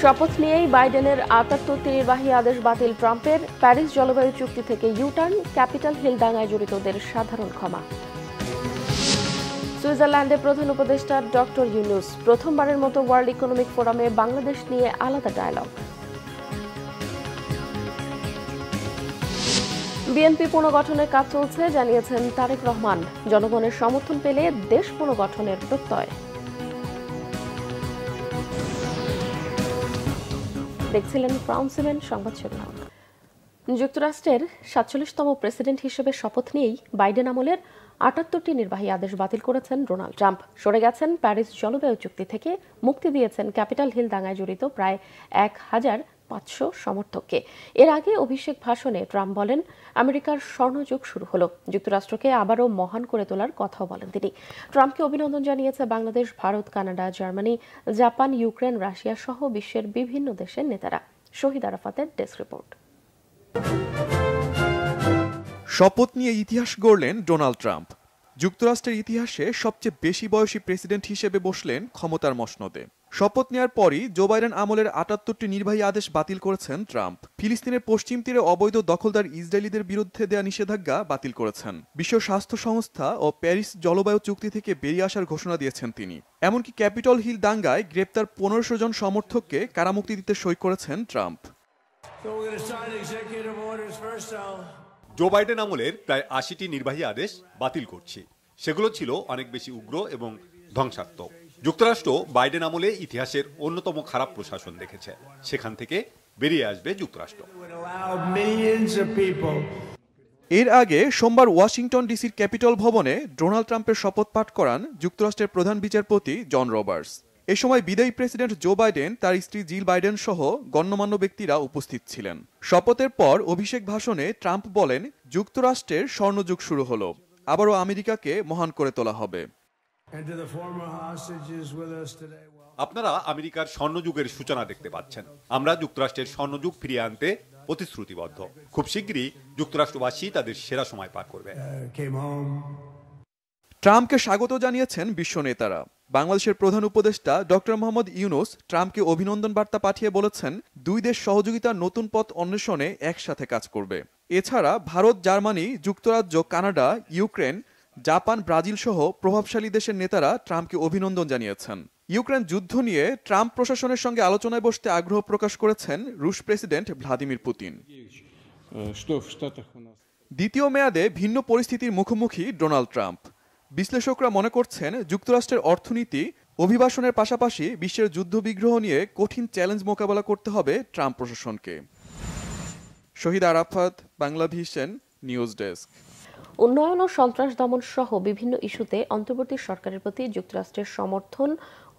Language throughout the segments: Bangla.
শপথ নিয়েই বাইডেনের ৭৮টি নির্বাহী আদেশ বাতিল ট্রাম্পের, প্যারিস জলবায়ু চুক্তি থেকে ইউটার্ন, ক্যাপিটাল হিল দাঙ্গায় জড়িতদের সাধারণ ক্ষমা। সুইজারল্যান্ডে প্রধান উপদেষ্টা ডক্টর ইউনুস, প্রথমবারের মতো ওয়ার্ল্ড ইকোনমিক ফোরামে বাংলাদেশ নিয়ে আলাদা ডায়ালগ। বিএনপি পুনর্গঠনের কাজ চলছে, জানিয়েছেন তারেক রহমান। জনগণের সমর্থন পেলে দেশ পুনর্গঠনের প্রত্যয়। দেখছিলেন ক্রাউন সিমেন্ট সংবাদ শিরোনাম। যুক্তরাষ্ট্রের ৪৭তম প্রেসিডেন্ট হিসেবে শপথ নিয়েই বাইডেন আমলের ৭৮টি নির্বাহী আদেশ বাতিল করেছেন ডোনাল্ড ট্রাম্প। সরে গেছেন প্যারিস জলবায়ু চুক্তি থেকে, মুক্তি দিয়েছেন ক্যাপিটাল হিল দাঙ্গায় জড়িত প্রায় ১,৫০০ সমর্থককে। এর আগে অভিষেক ভাষণে ট্রাম্প বলেন, আমেরিকার স্বর্ণযুগ শুরু হলো। যুক্তরাষ্ট্রকে আবারও মহান করে তোলার কথাও বলেন তিনি। ট্রাম্পকে অভিনন্দন জানিয়েছে Bangladesh, Bharat, Canada, Germany, Japan, Ukraine, Russia সহ বিশ্বের বিভিন্ন দেশের নেতারা। শহীদ আরাফাতের ডেস্ক রিপোর্ট। শপথ নিয়ে ইতিহাস গড়লেন ডোনাল্ড ট্রাম্প। যুক্তরাষ্ট্রের ইতিহাসে সবচেয়ে বেশি বয়সী প্রেসিডেন্ট হিসেবে বসলেন ক্ষমতার মসনদে। শপথ নেয়ার পরই জো বাইডেন আমলের ৭৮টি নির্বাহী আদেশ বাতিল করেছেন ট্রাম্প। ফিলিস্তিনের পশ্চিম তীরে অবৈধ দখলদার ইসরায়েলিদের বিরুদ্ধে দেয়া নিষেধাজ্ঞা বাতিল করেছেন। বিশ্ব স্বাস্থ্য সংস্থা ও প্যারিস জলবায়ু চুক্তি থেকে বেরিয়ে আসার ঘোষণা দিয়েছেন তিনি। এমনকি ক্যাপিটল হিল দাঙ্গায় গ্রেপ্তার ১৫০০ জন সমর্থককে কারামুক্তি দিতে সই করেছেন ট্রাম্প। জো বাইডেন আমলের প্রায় ৮০টি নির্বাহী আদেশ বাতিল করছে। সেগুলো ছিল অনেক বেশি উগ্র এবং ধ্বংসাত্মক। যুক্তরাষ্ট্র বাইডেন আমলে ইতিহাসের অন্যতম খারাপ প্রশাসন দেখেছে। সেখান থেকে বেরিয়ে আসবে যুক্তরাষ্ট্র। এর আগে সোমবার ওয়াশিংটন ডিসির ক্যাপিটল ভবনে ডোনাল্ড ট্রাম্পের শপথ পাঠ করান যুক্তরাষ্ট্রের প্রধান বিচারপতি জন রবার্টস। এ সময় বিদায়ী প্রেসিডেন্ট জো বাইডেন, তার স্ত্রী জিল বাইডেন সহ গণ্যমান্য ব্যক্তিরা উপস্থিত ছিলেন। শপথের পর অভিষেক ভাষণে ট্রাম্প বলেন, যুক্তরাষ্ট্রের স্বর্ণযুগ শুরু হলো, আবারও আমেরিকাকে মহান করে তোলা হবে। আপনারা আমেরিকার স্বর্ণযুগের সূচনা দেখতে পাচ্ছেন। আমরা যুক্তরাষ্ট্রের স্বর্ণযুগ ফিরিয়ে আনতে প্রতিশ্রুতিবদ্ধ। খুব শিগগিরই যুক্তরাষ্ট্রবাসী তাদের সেরা সময় পার করবে। ট্রাম্পকে স্বাগত জানিয়েছেন বিশ্ব নেতারা। বাংলাদেশের প্রধান উপদেষ্টা ডক্টর মোহাম্মদ ইউনুস ট্রাম্পকে অভিনন্দন বার্তা পাঠিয়ে বলেছেন, দুই দেশ সহযোগিতার নতুন পথ অন্বেষণে একসাথে কাজ করবে। এছাড়া ভারত, জার্মানি, যুক্তরাজ্য, কানাডা, ইউক্রেন, জাপান, ব্রাজিল সহ প্রভাবশালী দেশের নেতারা ট্রাম্পকে অভিনন্দন জানিয়েছেন। ইউক্রেন যুদ্ধ নিয়ে ট্রাম্প প্রশাসনের সঙ্গে আলোচনায় বসতে আগ্রহ প্রকাশ করেছেন রুশ প্রেসিডেন্ট ভ্লাদিমির পুতিন। দ্বিতীয় মেয়াদে ভিন্ন পরিস্থিতির মুখোমুখি ডোনাল্ড ট্রাম্প। বিশ্লেষকরা মনে করছেন, যুক্তরাষ্ট্রের অর্থনীতি, অভিবাসনের পাশাপাশি বিশ্বের যুদ্ধবিগ্রহ নিয়ে কঠিন চ্যালেঞ্জ মোকাবেলা করতে হবে ট্রাম্প প্রশাসনকে। শহীদ আরাফাত, বাংলাভিশন নিউজ ডেস্ক। উন্নয়ন ও সন্ত্রাস দমন সহ বিভিন্ন ইস্যুতে অন্তর্বর্তী সরকারের প্রতি যুক্তরাষ্ট্রের সমর্থন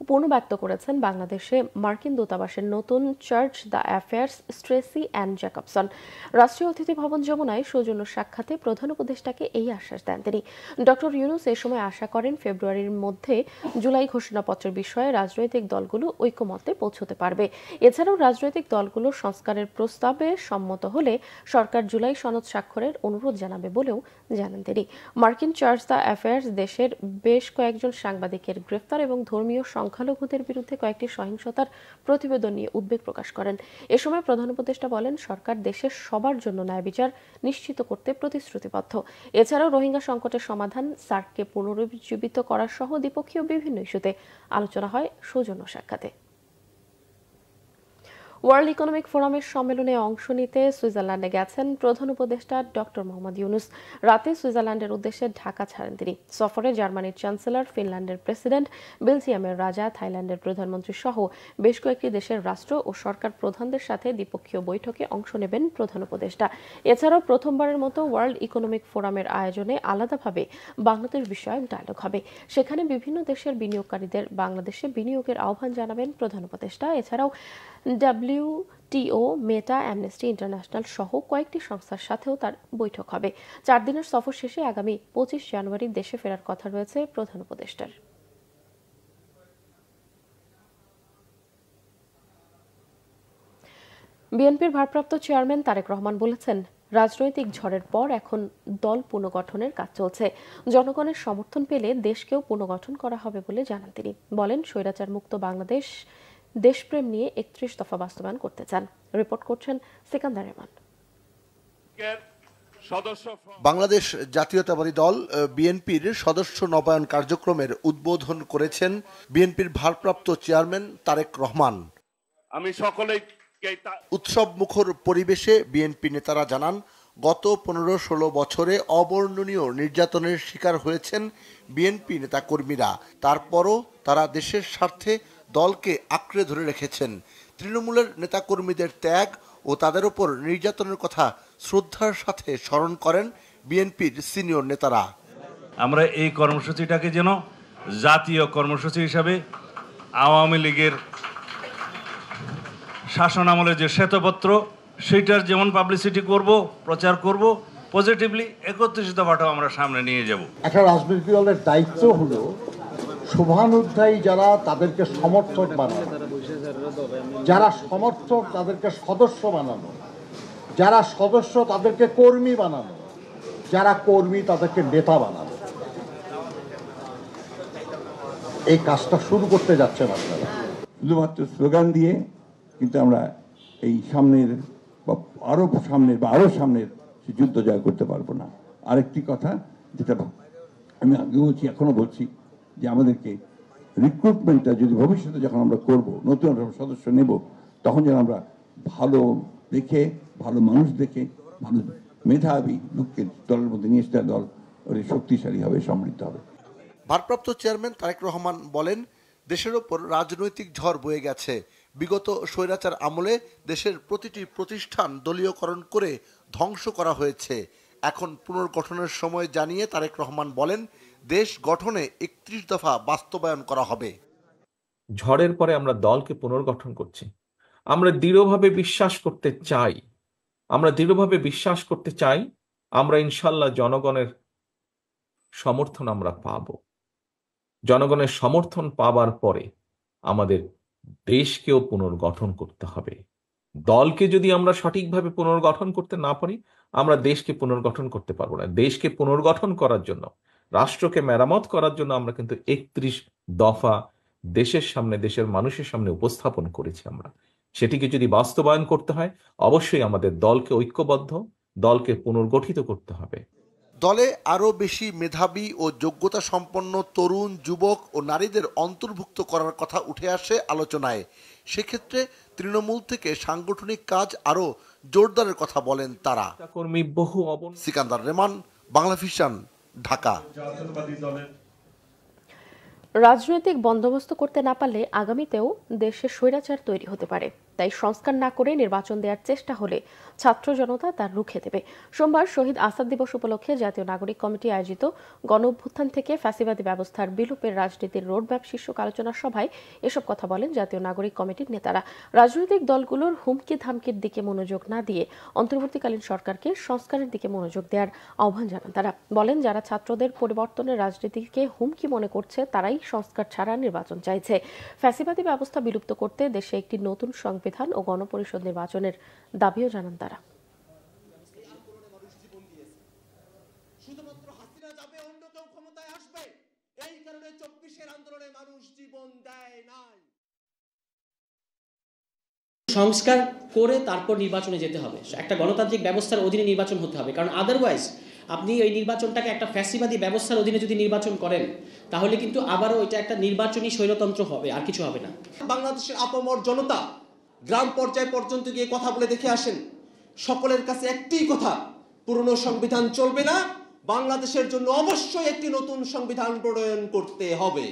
পুনর্ব্যক্ত করেছেন বাংলাদেশে মার্কিন দূতাবাসের নতুন chargé d'affaires Tracey Ann Jacobson. রাষ্ট্রীয় অতিথি ভবন যমুনায় সৌজন্য সাক্ষাতে প্রধান উপদেষ্টাকে এই আশ্বাস দেন তিনি। ডক্টর ইউনুস এ সময় আশা করেন, ফেব্রুয়ারির মধ্যে জুলাই ঘোষণাপত্রের বিষয়ে রাজনৈতিক দলগুলো ঐকমত্যে পৌঁছতে পারবে। এছাড়াও রাজনৈতিক দলগুলো সংস্কারের প্রস্তাবে সম্মত হলে সরকার জুলাই সনদ স্বাক্ষরের অনুরোধ জানাবে বলেও জানান তিনি। মার্কিন চার্জ দ্য অ্যাফেয়ার্স দেশের বেশ কয়েকজন সাংবাদিকের গ্রেফতার এবং ধর্মীয় সংখ্যালঘুদের বিরুদ্ধে কয়েকটি সহিংসতার প্রতিবেদন নিয়ে উদ্বেগ প্রকাশ করেন। এ সময় প্রধান উপদেষ্টা বলেন, সরকার দেশের সবার জন্য ন্যায় বিচার নিশ্চিত করতে প্রতিশ্রুতিবদ্ধ। এছাড়াও রোহিঙ্গা সংকটের সমাধান, সার্ককে পুনরুজ্জীবিত করা সহ দ্বিপক্ষীয় বিভিন্ন ইস্যুতে আলোচনা হয় সৌজন্য সাক্ষাতে। ওয়ার্ল্ড ইকোনমিক ফোরামের সম্মেলনে অংশ নিতে সুইজারল্যান্ডে গেছেন প্রধান উপদেষ্টা ডক্টর মোহাম্মদ ইউনুস। রাতে সুইজারল্যান্ডের উদ্দেশ্যে ঢাকা ছাড়েন তিনি। সফরে জার্মানির চ্যান্সেলর, ফিনল্যান্ডের প্রেসিডেন্ট, বেলজিয়ামের রাজা, থাইল্যান্ডের প্রধানমন্ত্রী সহ বেশ কয়েকটি দেশের রাষ্ট্র ও সরকার প্রধানদের সাথে দ্বিপক্ষীয় বৈঠকে অংশ নেবেন প্রধান উপদেষ্টা। এছাড়াও প্রথমবারের মতো ওয়ার্ল্ড ইকোনমিক ফোরামের আয়োজনে আলাদাভাবে বাংলাদেশ বিষয়ক ডায়ালগ হবে। সেখানে বিভিন্ন দেশের বিনিয়োগকারীদের বাংলাদেশে বিনিয়োগের আহ্বান জানাবেন প্রধান উপদেষ্টা। এছাড়াও WTO, মেটা, অ্যামনেস্টি ইন্টারন্যাশনাল সহ কয়েকটি সংস্থার সাথেও তার বৈঠক হবে। 4 দিনের সফর শেষে আগামী 25 জানুয়ারি দেশে ফেরার কথা রয়েছে প্রধান উপদেষ্টার। বিএনপির ভারপ্রাপ্ত চেয়ারম্যান তারেক রহমান বলেছেন, রাজনৈতিক ঝড়ের পর এখন দল পুনর্গঠনের কাজ চলছে। জনগণের সমর্থন পেলে দেশকেও পুনর্গঠন করা হবে বলে জানান তিনি। বলেন, স্বৈরাচার মুক্ত বাংলাদেশ দেশপ্রেম নিয়ে 31 দফা বাস্তবায়ন করতে চান। রিপোর্ট করছেন সিকান্দার রহমান। বাংলাদেশ জাতীয়তাবাদী দল বিএনপির সদস্য নবায়ন কার্যক্রমের উদ্বোধন করেছেন বিএনপির ভারপ্রাপ্ত চেয়ারম্যান তারেক রহমান। আমি সকলেই উৎসব মুখর পরিবেশে বিএনপি নেতারা জানান, গত 15-16 বছরে অবর্ণনীয় নির্যাতনের শিকার হয়েছেন বিএনপি নেতাকর্মীরা। তারপরও তারা দেশের স্বার্থে দলকে আঁকড়ে ধরে রেখেছেন। তৃণমূলের নেতাকর্মীদের ত্যাগ ও তাদের ওপর নির্যাতনের কথা শ্রদ্ধার সাথে স্মরণ করেন বিএনপির সিনিয়র নেতারা। আমরা এই কর্মসূচিটাকে যেন জাতীয় কর্মসূচি হিসাবে আওয়ামী লীগের শাসন আমলে যে শ্বেতপত্র সেটার যেমন পাবলিসিটি করব, প্রচার করব, পজিটিভলি 31 দফাটাও আমরা সামনে নিয়ে যাব। একটা রাজনৈতিক দলের দায়িত্ব হলো শুভানুধ্যায়ী যারা তাদেরকে সমর্থক বানানো, যারা সমর্থক তাদেরকে সদস্য বানানো, যারা সদস্য তাদেরকে কর্মী বানানো, যারা কর্মী তাদেরকে নেতা বানানো। এই কাজটা শুরু করতে যাচ্ছেন আপনারা। শুধুমাত্র স্লোগান দিয়ে কিন্তু আমরা এই সামনের বা আরো সামনের যুদ্ধ জয় করতে পারবো না। আরেকটি কথা যেটা আমি আগে বলছি, এখনো বলছি, যে আমাদেরকে রিক্রুটমেন্টটা যদি ভবিষ্যতে যখন আমরা করব, নতুন সদস্য নেব, তখন যেন আমরা ভালো দেখে, ভালো মানুষ দেখে, ভালো মেধাবী লোককে দলের মধ্যে নিয়ে এসে দল শক্তিশালী হবে, সমৃদ্ধ হবে। ভারপ্রাপ্ত চেয়ারম্যান তারেক রহমান বলেন, দেশের ওপর রাজনৈতিক ঝড় বয়ে গেছে। বিগত স্বৈরাচার আমলে দেশের প্রতিটি প্রতিষ্ঠান দলীয়করণ করে ধ্বংস করা হয়েছে। এখন পুনর্গঠনের সময় জানিয়ে তারেক রহমান বলেন, দেশ গঠনে 31 দফা বাস্তবায়ন করা হবে। ঝড়ের পরে আমরা দলকে পুনর্গঠন করছি। আমরা দৃঢ়ভাবে বিশ্বাস করতে চাই আমরা ইনশাল্লাহ জনগণের সমর্থন আমরা পাব। জনগণের সমর্থন পাবার পরে আমাদের দেশকেও পুনর্গঠন করতে হবে। দলকে যদি আমরা সঠিকভাবে পুনর্গঠন করতে না পারি, আমরা দেশকে পুনর্গঠন করতে পারবো না। দেশকে পুনর্গঠন করার জন্য, রাষ্ট্রকে মেরামত করার জন্য আমরা কিন্তু 31 দফা দেশের সামনে, দেশের মানুষের সামনে উপস্থাপন করেছি। আমরা সেটিকে যদি বাস্তবায়ন করতে হয়, অবশ্যই আমাদের দলকে ঐক্যবদ্ধ, দলকে পুনর্গঠিত করতে হবে। দলে আরও বেশি মেধাবী ও যোগ্যতা সম্পন্ন তরুণ, যুবক ও নারীদের অন্তর্ভুক্ত করার কথা উঠে আসে আলোচনায়। সেক্ষেত্রে তৃণমূল থেকে সাংগঠনিক কাজ আরও জোরদারের কথা বলেন তারা। সিকান্দার রহমান, বাংলাভিশন, ঢাকা। রাজনৈতিক বন্দোবস্ত করতে না পারলে আগামীতেও দেশে স্বৈরাচার তৈরি হতে পারে। তাই সংস্কার না করে নির্বাচন দেওয়ার চেষ্টা হলে ছাত্র জনতা তার রুখে দেবে। সোমবার শহীদ আসাদ দিবস উপলক্ষে জাতীয় নাগরিক কমিটি আয়োজিত গণ অভ্যুত্থান থেকে ফ্যাসিবাদী ব্যবস্থার বিলোপের রাজনীতির রোডম্যাপ শীর্ষক আলোচনা সভায় এসব কথা বলেন জাতীয় নাগরিক কমিটির নেতারা। রাজনৈতিক দলগুলোর হুমকি ধামকির দিকে মনোযোগ না দিয়ে অন্তর্বর্তীকালীন সরকারকে সংস্কারের দিকে মনোযোগ দেওয়ার আহ্বান জানান তারা। বলেন, যারা ছাত্রদের পরিবর্তনের রাজনীতিকে হুমকি মনে করছে তারাই সংস্কার ছাড়া নির্বাচন চাইছে। ফ্যাসিবাদী ব্যবস্থা বিলুপ্ত করতে দেশে একটি নতুন সংবিধান ও গণপরিষদ নির্বাচনের দাবিও জানান তারা। সংস্কার করে তারপর নির্বাচনে যেতে হবে। একটা গণতান্ত্রিক ব্যবস্থার অধীনে নির্বাচন হতে হবে, কারণ আদারওয়াইজ আপনি এই নির্বাচনটাকে একটা ফ্যাসিবাদী ব্যবস্থার অধীনে যদি নির্বাচন করেন, তাহলে কিন্তু আবারও এটা একটা নির্বাচনী স্বৈরতন্ত্র হবে, আর কিছু হবে না। বাংলাদেশের আপামর জনতা গ্রাম পর্যায় পর্যন্ত গিয়ে কথা বলে দেখে আসেন। সকলের কাছে একটি কথা, পুরনো সংবিধান চলবে না, বাংলাদেশের জন্য অবশ্যই একটি নতুন সংবিধান প্রণয়ন করতে হবে।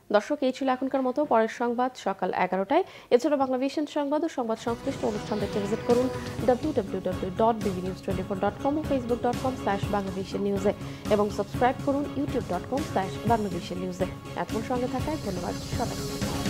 দর্শক, এই ছিল এখনকার মতো। পরের সংবাদ সকাল 11টায়। এছাড়া বাংলাভিশন সংবাদ ও সংবাদ সংশ্লিষ্ট অনুষ্ঠান দেখতে ভিজিট করুন www.bbnews24.com ও facebook.com/banglavishnnews এবং সাবস্ক্রাইব করুন youtube.com/banglavishnnews। এতক্ষণ সঙ্গে থাকায় ধন্যবাদ সবাইকে।